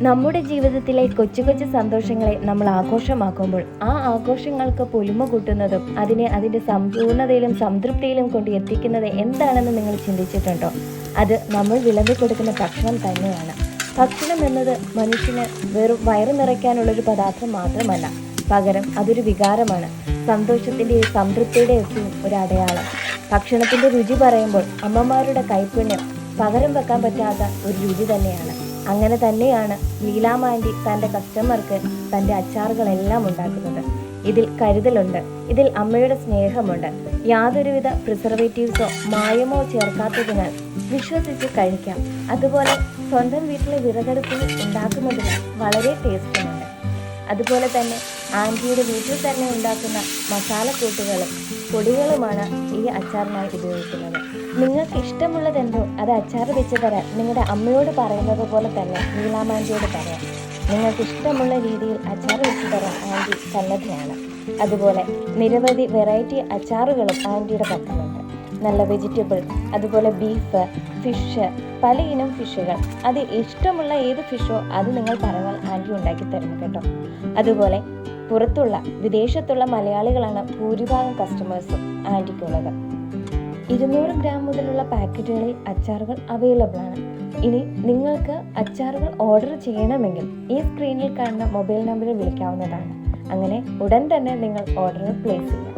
നമ്മുടെ ജീവിതത്തിലെ കൊച്ചു കൊച്ചു സന്തോഷങ്ങളെ നമ്മൾ ആഘോഷമാക്കുമ്പോൾ ആ ആഘോഷങ്ങൾക്ക് പൊലിമ കൂട്ടുന്നതും അതിനെ അതിൻ്റെ സമ്പൂർണ്ണതയിലും സംതൃപ്തിയിലും കൊണ്ട് എത്തിക്കുന്നത് എന്താണെന്ന് നിങ്ങൾ ചിന്തിച്ചിട്ടുണ്ടോ? അത് നമ്മൾ വിളമ്പി കൊടുക്കുന്ന ഭക്ഷണം തന്നെയാണ്. ഭക്ഷണം എന്നത് മനുഷ്യന് വെറും വയറ് നിറയ്ക്കാനുള്ളൊരു പദാർത്ഥം മാത്രമല്ല, പകരം അതൊരു വികാരമാണ്. സന്തോഷത്തിൻ്റെയും സംതൃപ്തിയുടെയൊക്കെയും ഒരു അടയാളം. ഭക്ഷണത്തിൻ്റെ രുചി പറയുമ്പോൾ അമ്മമാരുടെ കൈപ്പുണ്യം പകരം വെക്കാൻ പറ്റാത്ത ഒരു രുചി തന്നെയാണ്. അങ്ങനെ തന്നെയാണ് ലീലാമാൻറ്റി തൻ്റെ കസ്റ്റമർക്ക് തൻ്റെ അച്ചാറുകളെല്ലാം ഉണ്ടാക്കുന്നത്. ഇതിൽ കരുതലുണ്ട്, ഇതിൽ അമ്മയുടെ സ്നേഹമുണ്ട്. യാതൊരുവിധ പ്രിസർവേറ്റീവ്സോ മായമോ ചേർക്കാത്തതിനാൽ വിശ്വസിച്ച് കഴിക്കാം. അതുപോലെ സ്വന്തം വീട്ടിലെ വിറകടുപ്പിൽ ഉണ്ടാക്കുന്നതിന് വളരെ ടേസ്റ്റുമുണ്ട്. അതുപോലെ തന്നെ ആൻറ്റിയുടെ വീട്ടിൽ തന്നെ ഉണ്ടാക്കുന്ന മസാലക്കൂട്ടുകളും പൊടികളുമാണ് ഈ അച്ചാറിനായി ഉപയോഗിക്കുന്നത്. നിങ്ങൾക്ക് ഇഷ്ടമുള്ളതെന്തോ അത് അച്ചാർ വെച്ച് തരാൻ നിങ്ങളുടെ അമ്മയോട് പറയുന്നത് പോലെ തന്നെ ലീലാമാൻറ്റിയോട് പറയാം. നിങ്ങൾക്ക് ഇഷ്ടമുള്ള രീതിയിൽ അച്ചാർ വെച്ച് തരാൻ ആൻറ്റി സന്നദ്ധയാണ്. അതുപോലെ നിരവധി വെറൈറ്റി അച്ചാറുകളും ആൻറ്റിയുടെ പക്കലുണ്ട്. നല്ല വെജിറ്റബിൾ, അതുപോലെ ബീഫ്, ഫിഷ്, പല ഇനം ഫിഷുകൾ. അത് ഇഷ്ടമുള്ള ഏത് ഫിഷോ അത് നിങ്ങൾ പറഞ്ഞാൽ ആൻറ്റി ഉണ്ടാക്കി തരുന്നു കേട്ടോ. അതുപോലെ പുറത്തുള്ള വിദേശത്തുള്ള മലയാളികളാണ് ഭൂരിഭാഗം കസ്റ്റമേഴ്സും ആൻറ്റിക്കുള്ളത്. 200 ഗ്രാം മുതലുള്ള പാക്കറ്റുകളിൽ അച്ചാറുകൾ അവൈലബിൾ ആണ്. ഇനി നിങ്ങൾക്ക് അച്ചാറുകൾ ഓർഡർ ചെയ്യണമെങ്കിൽ ഈ സ്ക്രീനിൽ കാണുന്ന മൊബൈൽ നമ്പറിൽ വിളിക്കാവുന്നതാണ്. അങ്ങനെ ഉടൻ തന്നെ നിങ്ങൾ ഓർഡർ പ്ലേസ് ചെയ്യാം.